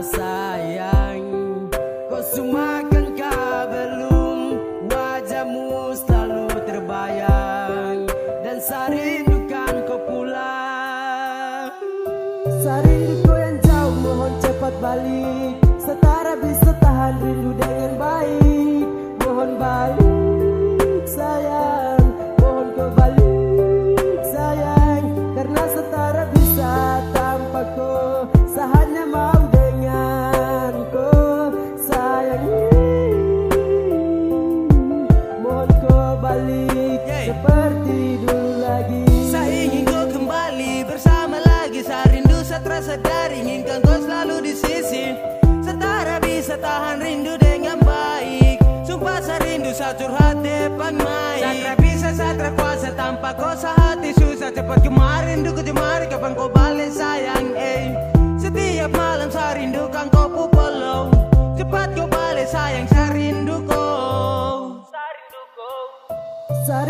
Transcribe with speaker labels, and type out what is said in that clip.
Speaker 1: sayang, kau sumakankah belum? Wajahmu selalu terbayang dan saya rindukan kau pulang.
Speaker 2: Saya rindu kau yang jauh, mohon cepat balik. Setara bisa tahan rindu dengan baik. Mohon balik sayang, mohon kau balik sayang. Karena setara bisa tanpa kau, saya hanya mau dengan kau sayang. Mohon kau balik seperti dulu lagi.
Speaker 1: Saya ingin kau kembali bersama lagi. Saya rindu, saya terasa dari inginkan kau selalu di sisi. Setara bisa tahan rindu dengan baik. Sumpah saya rindu, saya curhat depan mic. Satra bisa, satra kuasa tanpa kau sehati susah. Cepat kemarin, rindu kejemari, kapan kau balik sayang Setiap malam saya rindukan kau pupolo. Cepat kau balik sayang, saya rindu kau.
Speaker 2: Saya